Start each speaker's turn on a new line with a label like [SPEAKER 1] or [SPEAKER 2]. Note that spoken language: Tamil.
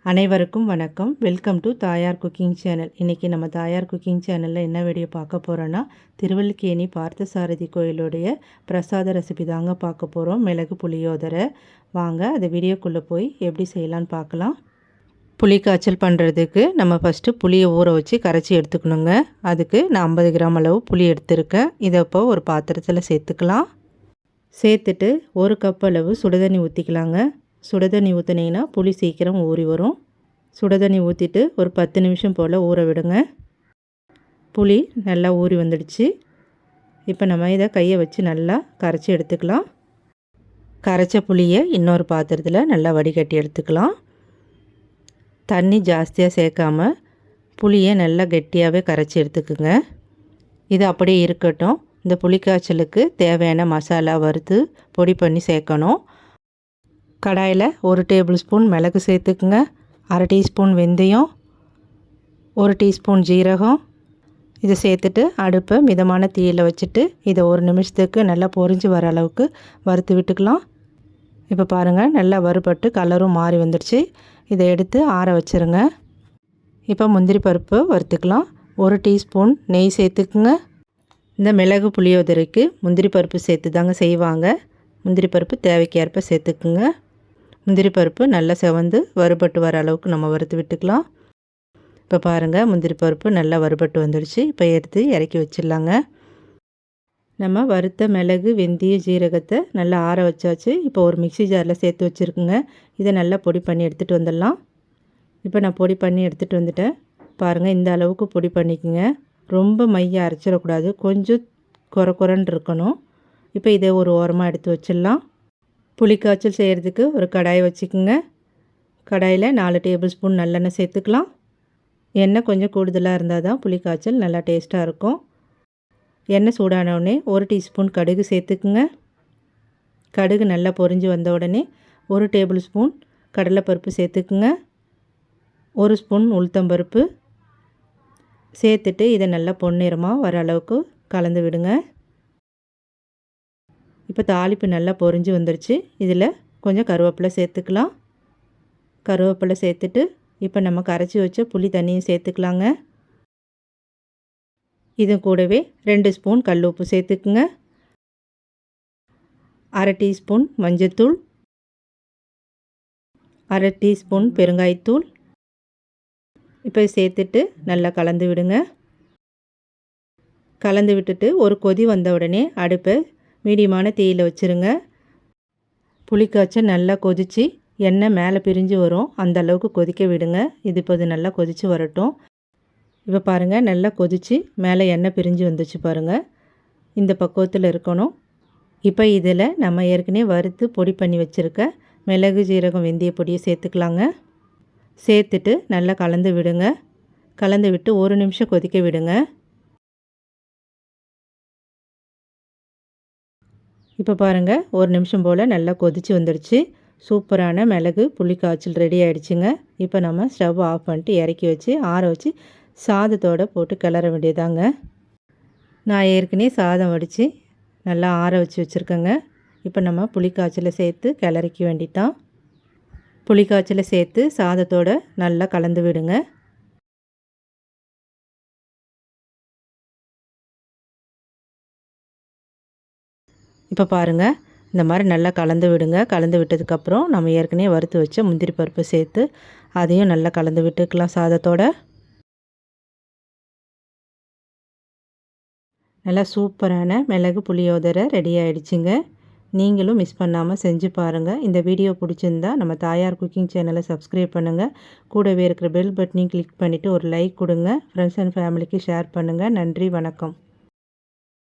[SPEAKER 1] அனைவருக்கும் வணக்கம். வெல்கம் டு தாயார் குக்கிங் சேனல். இன்றைக்கி நம்ம தாயார் குக்கிங் சேனலில் என்ன வீடியோ பார்க்க போகிறோன்னா, திருவல்லிக்கேணி பார்த்தசாரதி கோயிலுடைய பிரசாத ரெசிபி தாங்க பார்க்க போகிறோம். மிளகு புளியோதரை. வாங்க அந்த வீடியோக்குள்ளே போய் எப்படி செய்யலான்னு பார்க்கலாம். புளி காய்ச்சல் பண்ணுறதுக்கு நம்ம ஃபஸ்ட்டு புளியை ஊற வச்சு கரைச்சி எடுத்துக்கணுங்க. அதுக்கு நான் 50 கிராம் அளவு புளி எடுத்துருக்கேன். இதை இப்போ ஒரு பாத்திரத்தில் சேர்த்துக்கலாம். சேர்த்துட்டு 1 கப் அளவு சுடுதண்ணி ஊற்றிக்கலாங்க. சுடுதண்ணி ஊற்றினீங்கன்னா புளி சீக்கிரம் ஊறி வரும். சுடுதண்ணி ஊற்றிட்டு ஒரு 10 நிமிஷம் போல் ஊற விடுங்க. புளி நல்லா ஊறி வந்துடுச்சு. இப்போ நம்ம இதை கையை வச்சு நல்லா கரைச்சி எடுத்துக்கலாம். கரைச்ச புளியை இன்னொரு பாத்திரத்தில் நல்லா வடிகட்டி எடுத்துக்கலாம். தண்ணி ஜாஸ்தியாக சேர்க்காமல் புளியை நல்லா கெட்டியாகவே கரைச்சி எடுத்துக்குங்க. இது அப்படியே இருக்கட்டும். இந்த புளி காய்ச்சலுக்கு தேவையான மசாலா வறுத்து பொடி பண்ணி சேர்க்கணும். கடாயில் 1 டேபிள் ஸ்பூன் மிளகு சேர்த்துக்குங்க. 1/2 டீஸ்பூன் வெந்தயம், 1 டீஸ்பூன் ஜீரகம். இதை சேர்த்துட்டு அடுப்பை மிதமான தீயில் வச்சுட்டு இதை 1 நிமிஷத்துக்கு நல்லா பொரிஞ்சு வர அளவுக்கு வறுத்து விட்டுக்கலாம். இப்போ பாருங்கள், நல்லா வறுபட்டு கலரும் மாறி வந்துடுச்சு. இதை எடுத்து ஆற வச்சுருங்க. இப்போ முந்திரி பருப்பு வறுத்துக்கலாம். 1 டீஸ்பூன் நெய் சேர்த்துக்குங்க. இந்த மிளகு புளியோதரைக்கு முந்திரி பருப்பு சேர்த்து தாங்க செய்வாங்க. முந்திரி பருப்பு தேவைக்கேற்ப சேர்த்துக்குங்க. முந்திரி பருப்பு நல்லா செவந்து வறுபட்டு வர அளவுக்கு நம்ம வறுத்து விட்டுக்கலாம். இப்போ பாருங்கள், முந்திரி பருப்பு நல்லா வறுபட்டு வந்துடுச்சு. இப்போ எடுத்து இறக்கி வச்சிடலாங்க. நம்ம வறுத்த மிளகு, வெந்தயம், ஜீரகத்தை நல்லா ஆற வச்சாச்சு. இப்போ ஒரு மிக்ஸி ஜாரில் சேர்த்து வச்சுருக்குங்க. இதை நல்லா பொடி பண்ணி எடுத்துகிட்டு வந்துடலாம். இப்போ நான் பொடி பண்ணி எடுத்துகிட்டு வந்துட்டேன். பாருங்கள், இந்த அளவுக்கு பொடி பண்ணிக்கோங்க. ரொம்ப மைய அரைச்சிடக்கூடாது, கொஞ்சம் குறன்னு இருக்கணும். இப்போ இதை ஒரு ஓரமாக எடுத்து வச்சிடலாம். புளிக்காய்ச்சல் செய்கிறதுக்கு ஒரு கடாயை வச்சுக்கோங்க. கடாயில் 4 டேபிள் ஸ்பூன் நல்லெண்ணெய் சேர்த்துக்கலாம். எண்ணெய் கொஞ்சம் கூடுதலாக இருந்தால் தான் புளிக்காய்ச்சல் நல்லா டேஸ்ட்டாக இருக்கும். எண்ணெய் சூடானவுடனே 1 டீஸ்பூன் கடுகு சேர்த்துக்குங்க. கடுகு நல்லா பொரிஞ்சு வந்த உடனே 1 டேபிள் ஸ்பூன் கடலைப்பருப்பு சேர்த்துக்குங்க. 1 ஸ்பூன் உளுத்தம்பருப்பு சேர்த்துட்டு இதை நல்லா பொன்னிறமாக வர அளவுக்கு கலந்து விடுங்க. இப்போ தாளிப்பு நல்லா பொரிஞ்சு வந்துடுச்சு. இதில் கொஞ்சம் கருவேப்பிலை சேர்த்துக்கலாம். கருவேப்பிலை சேர்த்துட்டு இப்போ நம்ம கரைச்சி வச்ச புளி தண்ணியும் சேர்த்துக்கலாங்க. இது கூடவே 2 ஸ்பூன் கல் உப்பு சேர்த்துக்குங்க. 1/2 டீஸ்பூன் மஞ்சத்தூள், 1/2 டீஸ்பூன் பெருங்காயத்தூள். இப்போ சேர்த்துட்டு நல்லா கலந்து விடுங்க. கலந்து விட்டுட்டு ஒரு கொதி வந்த உடனே அடுப்பை மீடியமான தீயில் வச்சுருங்க. புளிக்காய்ச்சல் நல்லா கொதித்து எண்ணெய் மேலே பிரிஞ்சு வரும். அந்த அளவுக்கு கொதிக்க விடுங்க. இது இப்போ நல்லா கொதித்து வரட்டும். இப்போ பாருங்கள், நல்லா கொதித்து மேலே எண்ணெய் பிரிஞ்சு வந்துச்சு பாருங்கள். இந்த பக்குவத்தில் இருக்கணும். இப்போ இதில் நம்ம ஏற்கனவே வறுத்து பொடி பண்ணி வச்சுருக்க மிளகு, ஜீரகம், வெந்தய பொடியை சேர்த்துக்கலாங்க. சேர்த்துட்டு நல்லா கலந்து விடுங்க. கலந்து விட்டு 1 நிமிஷம் கொதிக்க விடுங்க. இப்போ பாருங்கள், 1 நிமிஷம் போல் நல்லா கொதித்து வந்துடுச்சு. சூப்பரான மிளகு புளி காய்ச்சல் ரெடி ஆகிடுச்சுங்க. இப்போ நம்ம ஸ்டவ் ஆஃப் பண்ணிட்டு இறக்கி வச்சு ஆற வச்சு சாதத்தோடு போட்டு கிளற வேண்டியதாங்க. நான் ஏற்கனவே சாதம் வடித்து நல்லா ஆற வச்சு வச்சுருக்கேங்க. இப்போ நம்ம புளி காய்ச்சலை சேர்த்து கிளறிக்க வேண்டித்தான். புளி காய்ச்சலை சேர்த்து சாதத்தோடு நல்லா கலந்து விடுங்க. இப்போ பாருங்கள், இந்த மாதிரி நல்லா கலந்து விடுங்க. கலந்து விட்டதுக்கப்புறம் நம்ம ஏற்கனவே வறுத்து வச்ச முந்திரி பருப்பு சேர்த்து அதையும் நல்லா கலந்து விட்டுக்கலாம். சாதத்தோட நல்லா சூப்பரான மிளகு புளியோதரை ரெடி ஆகிடுச்சிங்க. நீங்களும் மிஸ் பண்ணாமல் செஞ்சு பாருங்கள். இந்த வீடியோ பிடிச்சிருந்தா நம்ம தாயார் குக்கிங் சேனலை சப்ஸ்கிரைப் பண்ணுங்கள். கூடவே இருக்கிற பெல் பட்டனையும் கிளிக் பண்ணிவிட்டு ஒரு லைக் கொடுங்க. ஃப்ரெண்ட்ஸ் அண்ட் ஃபேமிலிக்கு ஷேர் பண்ணுங்கள். நன்றி, வணக்கம்.